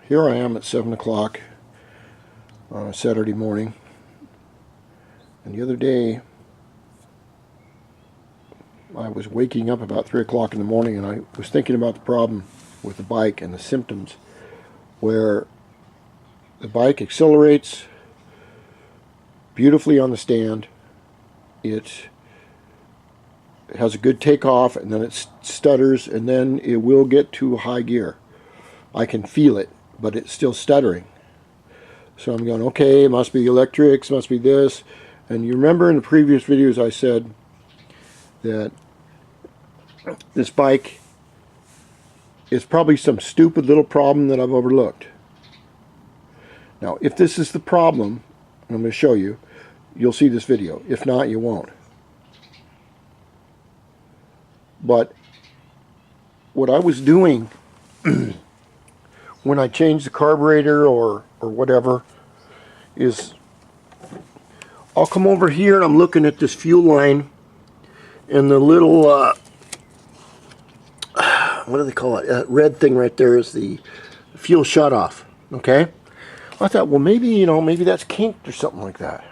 Here I am at 7 o'clock on a Saturday morning, and the other day I was waking up about 3 o'clock in the morning, and I was thinking about the problem with the bike and the symptoms where the bike accelerates beautifully on the stand. It has a good takeoff, and then it stutters, and then it will get to high gear. I can feel it, but it's still stuttering. So I'm going, okay, it must be electrics, must be this. And you remember in the previous videos I said that this bike is probably some stupid little problem that I've overlooked. Now, if this is the problem, and I'm going to show you, you'll see this video. If not, you won't. But what I was doing when I changed the carburetor or whatever is I'll come over here and I'm looking at this fuel line and the little what do they call it? That red thing right there is the fuel shutoff. Okay, I thought, well, maybe maybe that's kinked or something like that.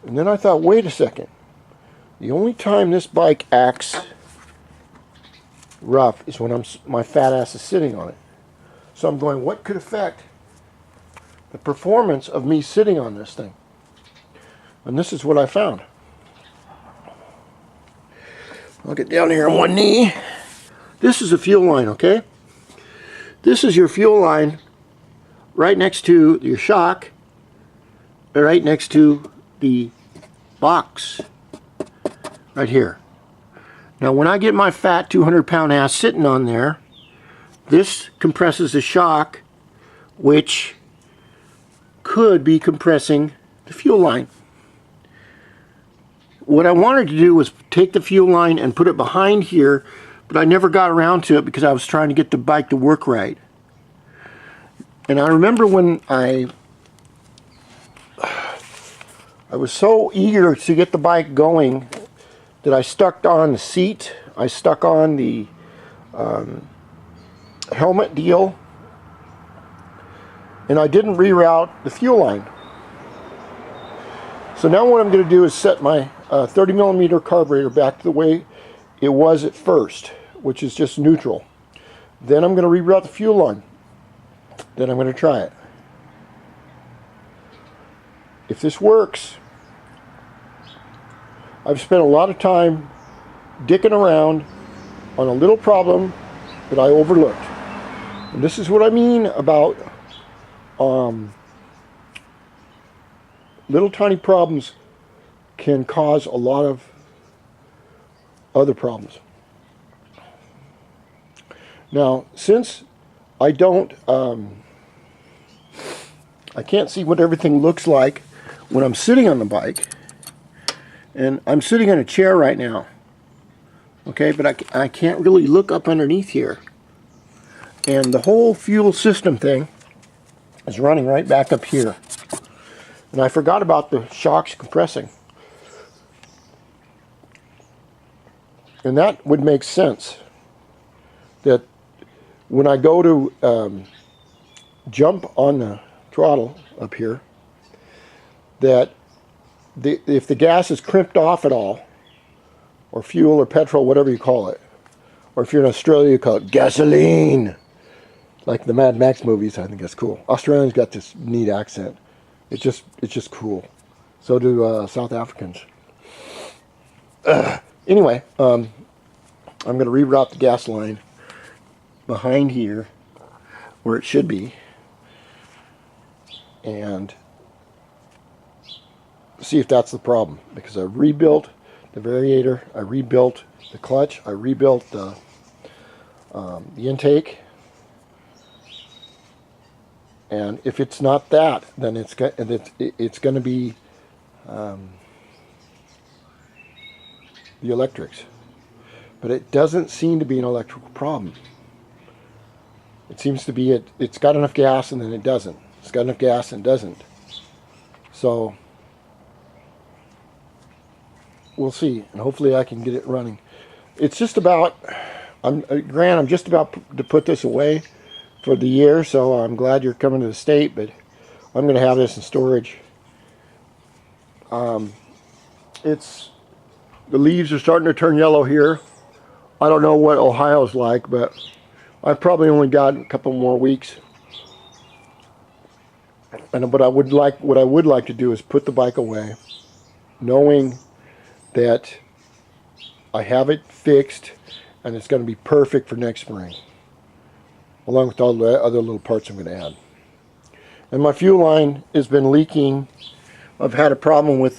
And then I thought, wait a second. The only time this bike acts rough is when my fat ass is sitting on it. So I'm going, what could affect the performance of me sitting on this thing? And this is what I found. I'll get down here on one knee. This is a fuel line, okay? This is your fuel line right next to your shock, right next to the box right here. Now when I get my fat 200-pound ass sitting on there, this compresses the shock, which could be compressing the fuel line. What I wanted to do was take the fuel line and put it behind here, but I never got around to it because I was trying to get the bike to work right. And I remember when I was so eager to get the bike going that I stuck on the seat, I stuck on the helmet deal, and I didn't reroute the fuel line. So now what I'm going to do is set my 30mm carburetor back to the way it was at first, which is just neutral. Then I'm going to reroute the fuel line. Then I'm going to try it. If this works, I've spent a lot of time dicking around on a little problem that I overlooked. And this is what I mean about little tiny problems can cause a lot of other problems. Now, since I don't, I can't see what everything looks like when I'm sitting on the bike, and I'm sitting in a chair right now, okay, but I can't really look up underneath here. And the whole fuel system thing is running right back up here. And I forgot about the shocks compressing. And that would make sense. That when I go to jump on the throttle up here, that if the gas is crimped off at all, or fuel or petrol, whatever you call it, or if you're in Australia you call it gasoline, like the Mad Max movies. I think that's cool. Australians got this neat accent. It's just cool. So do South Africans. Anyway, I'm going to reroute the gas line behind here where it should be, and see if that's the problem, because I rebuilt the variator, I rebuilt the clutch, I rebuilt the intake, and if it's not that, then it's going to be the electrics. But it doesn't seem to be an electrical problem. It seems to be it's got enough gas and then it doesn't. It's got enough gas and doesn't. So we'll see, and hopefully I can get it running. It's just about, I'm just about to put this away for the year, so I'm glad you're coming to the state, but I'm going to have this in storage. The leaves are starting to turn yellow here. I don't know what Ohio's like, but I've probably only got a couple more weeks. And what I would like to do is put the bike away, knowing that I have it fixed and it's going to be perfect for next spring, along with all the other little parts I'm going to add. And my fuel line has been leaking. I've had a problem with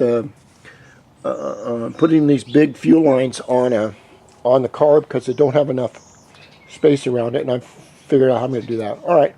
putting these big fuel lines on the car because they don't have enough space around it, and I've figured out how I'm going to do that. All right.